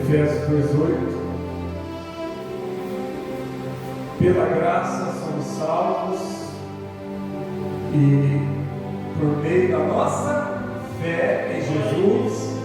Efésios 2:8. Pela graça somos salvos e por meio da nossa fé em Jesus,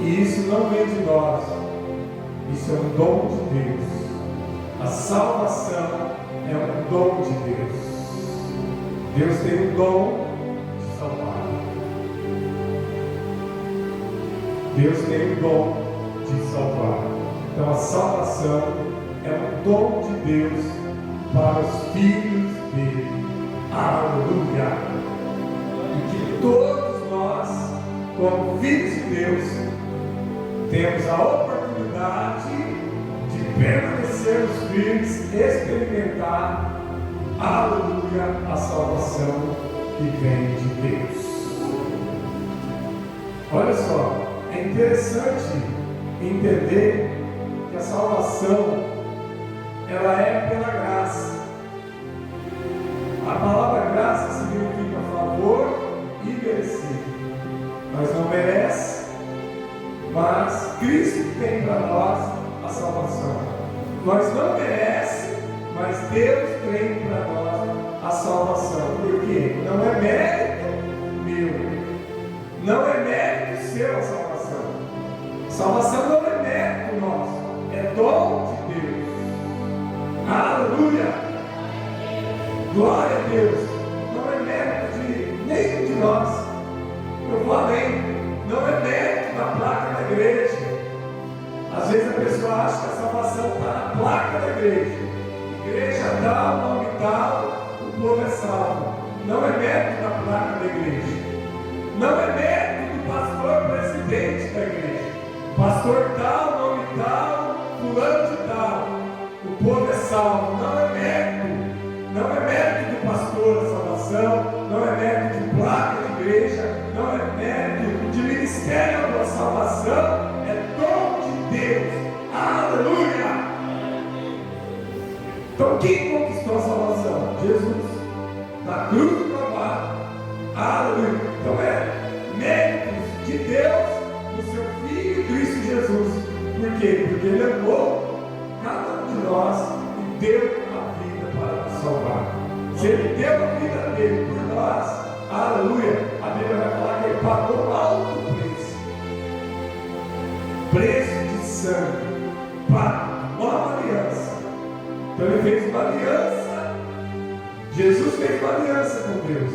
e isso não vem de nós, isso é um dom de Deus. A salvação é um dom de Deus. Deus tem o dom de salvar. Deus tem o dom de salvar. Então a salvação é um dom de Deus para os filhos dele. Aleluia! E que todos nós, como filhos de Deus, temos a oportunidade de permanecermos firmes, experimentar, aleluia, a salvação que vem de Deus. Olha só, é interessante entender que a salvação ela é pela graça. A palavra graça significa favor e merecido. Nós não merecemos, mas Cristo tem para nós a salvação. Nós não merecemos, mas Deus tem para nós a salvação. Por quê? Não é mérito meu, não é mérito seu a salvação. Salvação não é mérito nosso, é dom de Deus. Aleluia! Glória a Deus! Não é mérito de nenhum de nós. Eu vou além, não é mérito da placa da igreja. Às vezes a pessoa acha que a salvação está na placa da igreja. Igreja tal, nome tal, o povo é salvo. Não é mérito da placa da igreja. Não é mérito do pastor presidente da igreja. Pastor tal, nome tal, fulano de tal, o povo é salvo. Não é mérito. Não é mérito do pastor a salvação. Não é mérito de placa de igreja. Não é mérito de ministério da salvação. É dom de Deus. Aleluia! Então quem conquistou a salvação? Jesus, na cruz do Calvário. Aleluia! Então é méritos de Deus no seu Filho Cristo Jesus. Por quê? Porque Ele amou cada um de nós e deu a vida para nos salvar. Se Ele deu a vida dele por nós, aleluia, a Bíblia vai falar que Ele pagou um alto preço. Preço de sangue para uma aliança. Então Ele fez uma aliança. Jesus fez uma aliança com Deus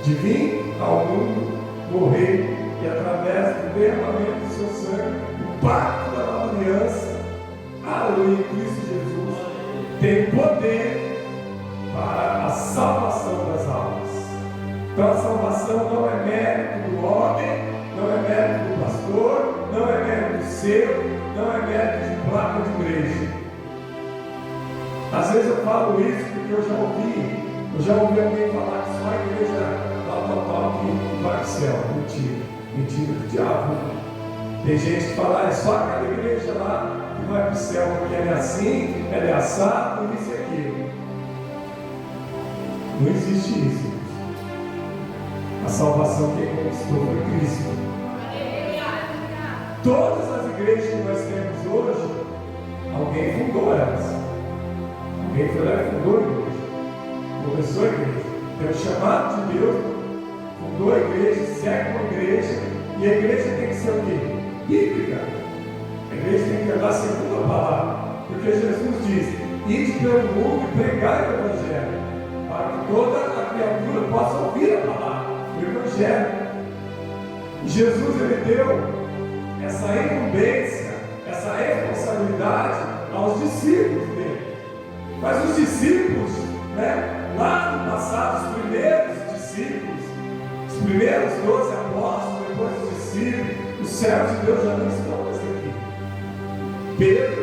de vir ao mundo, morrer, e através do derramamento do seu sangue, o pacto da nova aliança, aleluia, Cristo Jesus tem poder para a salvação das almas. Então a salvação não é mérito do homem, não é mérito do pastor, não é mérito seu, não é mérito de placa de igreja. Às vezes eu falo isso porque eu já ouvi alguém falar que só a igreja tal que vai ao céu. Mentira do diabo. Tem gente que fala, é só aquela igreja lá que vai para o céu, porque ela é assim, ela é assado, isso e aquilo. Não existe isso. A salvação quem conquistou foi Cristo. Todas as igrejas que nós temos hoje, alguém fundou elas. Alguém foi lá e fundou a igreja. Começou a igreja. Tem o chamado de Deus, fundou a igreja, segue uma igreja, e a igreja tem que ser o quê? Bíblica. A igreja tem que andar segundo a palavra, porque Jesus diz: ide pelo mundo e pregai o Evangelho, para que toda a criatura possa ouvir a palavra, o Evangelho. E Jesus, ele deu essa incumbência, essa responsabilidade aos discípulos dele. Mas os discípulos, lá no passado, os primeiros discípulos, os primeiros 12 apóstolos, depois os discípulos, os servos de Deus já não estão mais aqui. Pedro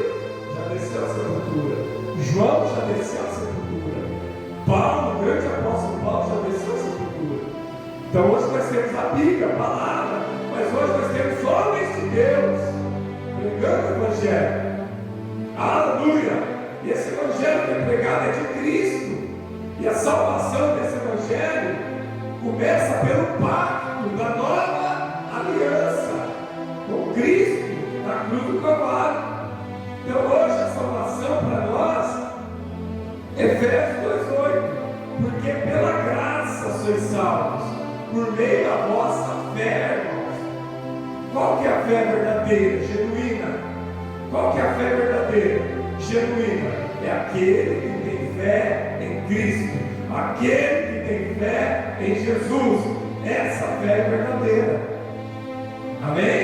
já desceu à sepultura, João já desceu à sepultura, Paulo, o grande apóstolo Paulo, já desceu à sepultura. Então hoje nós temos a Bíblia, a palavra, mas hoje nós temos homens de Deus pregando o Evangelho. Aleluia! E esse Evangelho que é pregado é de Cristo. E a salvação desse Evangelho começa pelo pacto da nova aliança com Cristo pela graça sois salvos, por meio da vossa fé, irmãos. Qual que é a fé verdadeira, genuína? Qual que é a fé verdadeira, genuína? É aquele que tem fé em Cristo, aquele que tem fé em Jesus. Essa fé é verdadeira. Amém?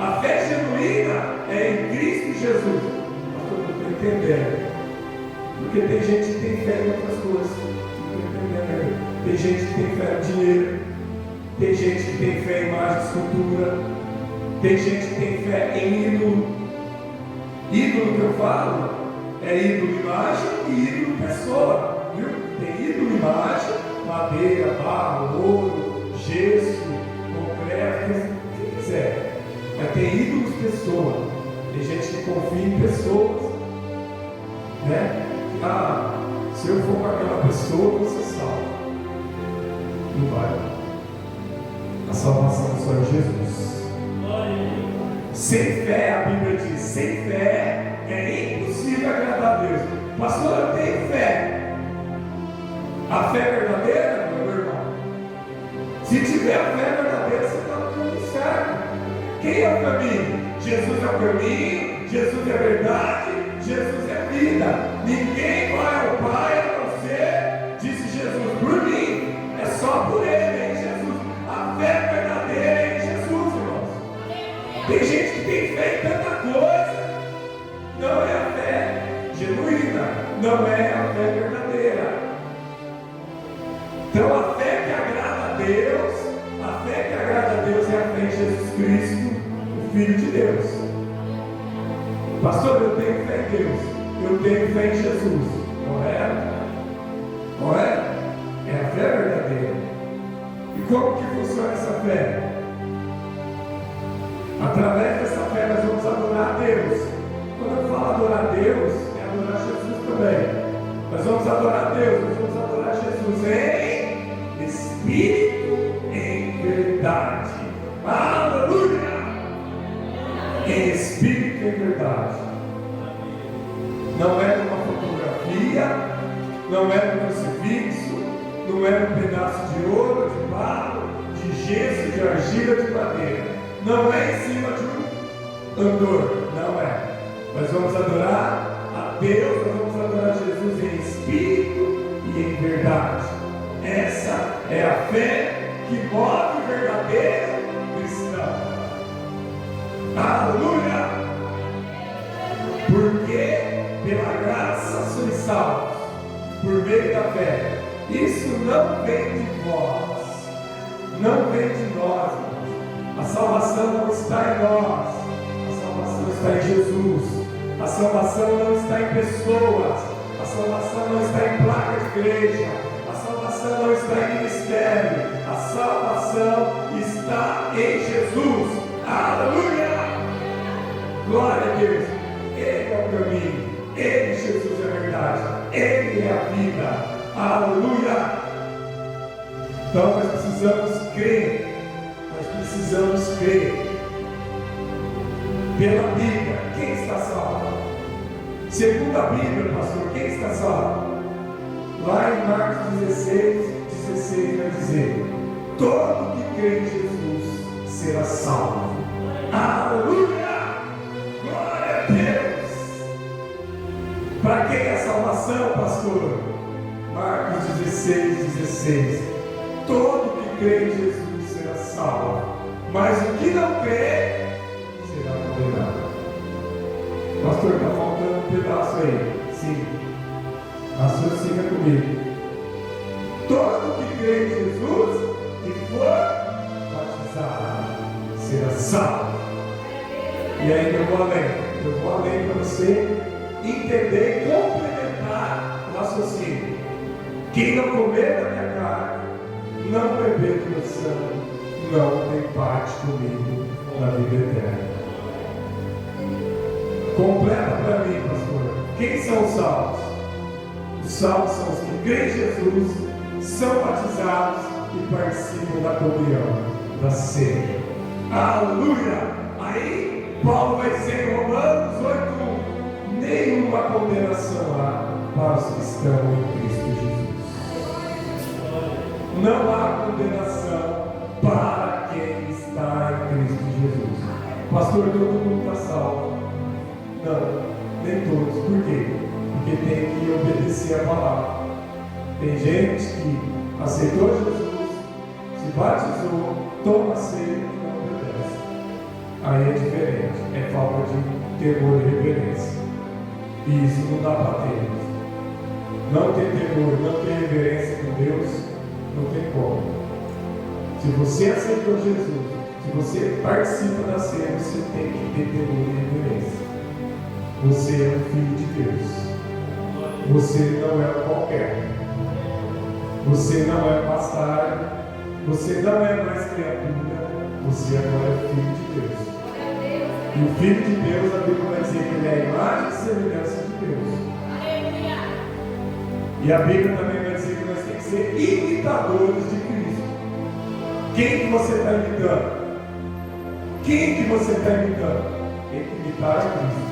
A fé genuína é em Cristo Jesus. Pastor, eu estou entendendo. Porque tem gente que tem fé em outras coisas. Tem gente que tem fé no dinheiro. Tem gente que tem fé em imagem de escultura. Tem gente que tem fé em ídolo. Ídolo que eu falo é ídolo imagem e ídolo pessoa. Viu? Tem ídolo imagem, madeira, barro, ouro, gesso, concreto, o que quiser. Mas tem ídolos pessoa. Tem gente que confia em pessoas, né? Ah, se eu for com aquela pessoa, você salva. Não vai. A salvação só é Jesus. Sem fé, a Bíblia diz, sem fé é impossível agradar a Deus. Pastor, eu tenho fé. A fé verdadeira, meu irmão, se tiver a fé verdadeira, você está no caminho certo. Quem é o caminho? Jesus é o caminho, Jesus é a verdade, Jesus é a vida. Ninguém vai ao Pai a não ser, disse Jesus, por mim. É só por Ele, é em Jesus. A fé verdadeira é em Jesus, irmãos. Tem gente que tem fé em tanta coisa. Não é a fé genuína, não é a fé verdadeira. Então a fé que agrada a Deus, a fé que agrada a Deus é a fé em Jesus Cristo, o Filho de Deus. Pastor, eu tenho fé em Deus, eu tenho fé em Jesus, correto? Correto? É a fé verdadeira. E como que funciona essa fé? Através dessa fé nós vamos adorar a Deus. Quando eu falo adorar a Deus, é adorar Jesus também. Nós vamos adorar a Deus, nós vamos adorar Jesus em espírito, em verdade. Aleluia! Em espírito e em verdade. Não é numa fotografia, não é no crucifixo, não é num pedaço de ouro, de barro, de gesso, de argila, de madeira. Não é em cima de um andor, não é. Nós vamos adorar a Deus, nós vamos adorar Jesus em espírito e em verdade. Essa é a fé que move o verdadeiro cristão. Aleluia! Porque pela graça sois salvos, por meio da fé. Isso não vem de vós, não vem de nós. A salvação não está em nós, a salvação está em Jesus. A salvação não está em pessoas, a salvação não está em placa de igreja, a salvação não está em ministério, a salvação está em Jesus. Aleluia! Glória a Deus! Ele é o caminho, Ele, Jesus, é a verdade, Ele é a vida. Aleluia! Então nós precisamos crer, pela Bíblia. Quem está salvo? Segundo a Bíblia, pastor, quem está salvo? Lá em Marcos 16 vai dizer: todo que crê em Jesus será salvo. Aleluia! Glória a Deus! Para quem é a salvação, pastor? Marcos 16. Todo que crê em Jesus será salvo, mas o que não crê será condenado. Pastor, está faltando um pedaço aí. Sim. Raciocina comigo. Todo que crê em Jesus e for batizado será salvo. E aí eu vou além para você entender e complementar o raciocínio. Quem não comer da minha carne, não beber do meu sangue, não tem parte comigo na vida eterna. Completa para mim, pastor. Quem são os salvos? Os salvos são os que creem em Jesus, são batizados e participam da comunhão, da ceia. Aleluia! Aí Paulo vai dizer em Romanos 8:1: nenhuma condenação há para os que estão em Cristo Jesus. Não há condenação para quem está em Cristo Jesus. Pastor, todo mundo está salvo. Não, nem todos. Por quê? Porque tem que obedecer a palavra. Tem gente que aceitou Jesus, se batizou, toma ceia e não obedece. Aí é diferente. É falta de temor e reverência. E isso não dá para ter. Não ter temor, não ter reverência com Deus, não tem como. Se você aceitou Jesus, se você participa da ceia, você tem que ter temor e reverência. Você é um filho de Deus. Você não é qualquer. Você não é bastardo. Você não é mais criatura. Você agora é filho de Deus. E o filho de Deus, a Bíblia vai dizer que ele é a imagem e semelhança de Deus. E a Bíblia também vai dizer que nós temos que ser imitadores de Cristo. Quem que você está imitando? Quem que você está imitando? Tem que imitar a Cristo.